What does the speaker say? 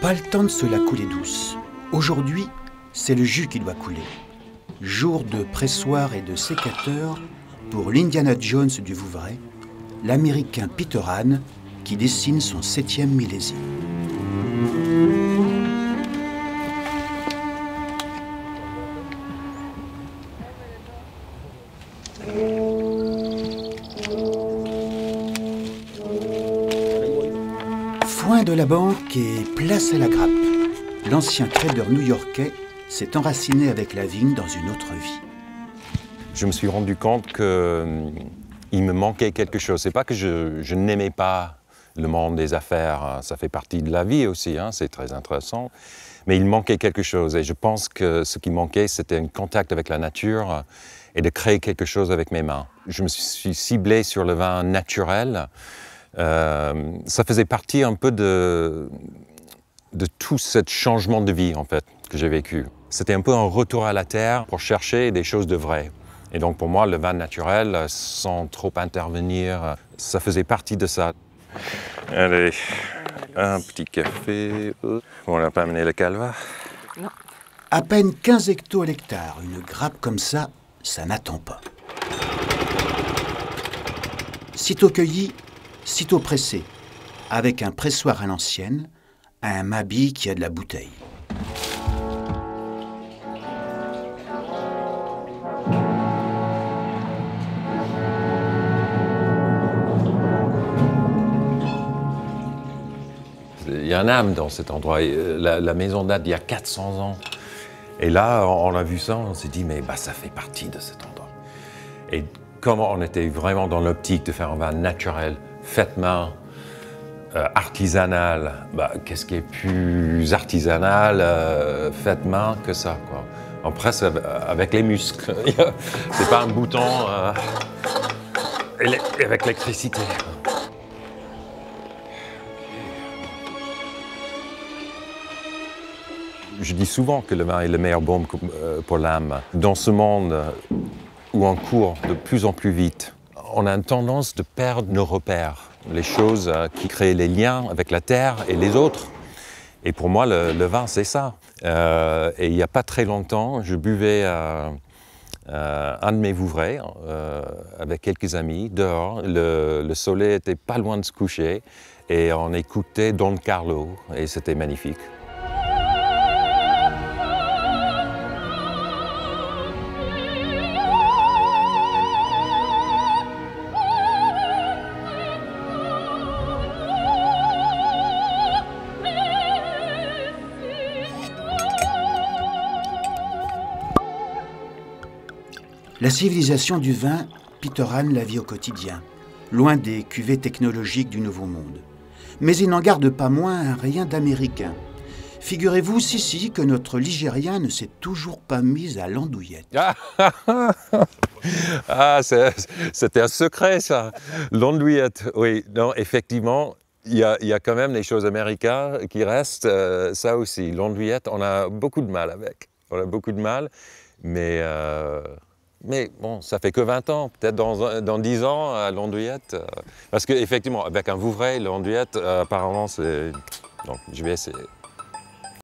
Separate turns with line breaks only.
Pas le temps de se la couler douce. Aujourd'hui, c'est le jus qui doit couler. Jour de pressoir et de sécateur pour l'Indiana Jones du Vouvray, l'Américain Peter Hahn qui dessine son 7e millésime. Foin de la banque et place à la grappe. L'ancien trader new-yorkais s'est enraciné avec la vigne dans une autre vie.
Je me suis rendu compte qu'il me manquait quelque chose. C'est pas que je n'aimais pas le monde des affaires, ça fait partie de la vie aussi, hein, c'est très intéressant. Mais il manquait quelque chose et je pense que ce qui manquait, c'était un contact avec la nature et de créer quelque chose avec mes mains. Je me suis ciblé sur le vin naturel. Ça faisait partie un peu de tout ce changement de vie en fait que j'ai vécu. C'était un peu un retour à la terre pour chercher des choses de vraies. Et donc pour moi, le vin naturel, sans trop intervenir, ça faisait partie de ça. Allez, un petit café. On n'a pas amené le calva?
Non. À peine 15 hecto-hectares, une grappe comme ça n'attend pas. Sitôt cueilli, sitôt pressé, avec un pressoir à l'ancienne, un Mabi qui a de la bouteille.
Il y a un âme dans cet endroit. La maison date d'il y a 400 ans. Et là, on a vu ça, on s'est dit, mais ça fait partie de cet endroit. Et comme on était vraiment dans l'optique de faire un vin naturel, fait main, artisanal, qu'est-ce qui est plus artisanal, fait main que ça, quoi. On presse avec les muscles. C'est pas un bouton avec l'électricité. Je dis souvent que le vin est le meilleur baume pour l'âme. Dans ce monde où on court de plus en plus vite, on a une tendance de perdre nos repères, les choses qui créent les liens avec la terre et les autres. Et pour moi, le vin, c'est ça. Et il n'y a pas très longtemps, je buvais un de mes Vouvray avec quelques amis dehors. Le soleil était pas loin de se coucher et on écoutait Don Carlo et c'était magnifique.
La civilisation du vin, Peter Hahn la vit au quotidien, loin des cuvées technologiques du Nouveau Monde. Mais il n'en garde pas moins rien d'américain. Figurez-vous, si, que notre Ligérien ne s'est toujours pas mis à l'andouillette.
Ah, c'était un secret, ça. L'andouillette, oui. Non, effectivement, il y a quand même des choses américaines qui restent. Ça aussi, l'andouillette, on a beaucoup de mal avec. On a beaucoup de mal, mais bon, ça fait que 20 ans, peut-être dans 10 ans, l'andouillette. Parce qu'effectivement, avec un Vouvray, l'andouillette, apparemment, c'est... Donc, je vais essayer.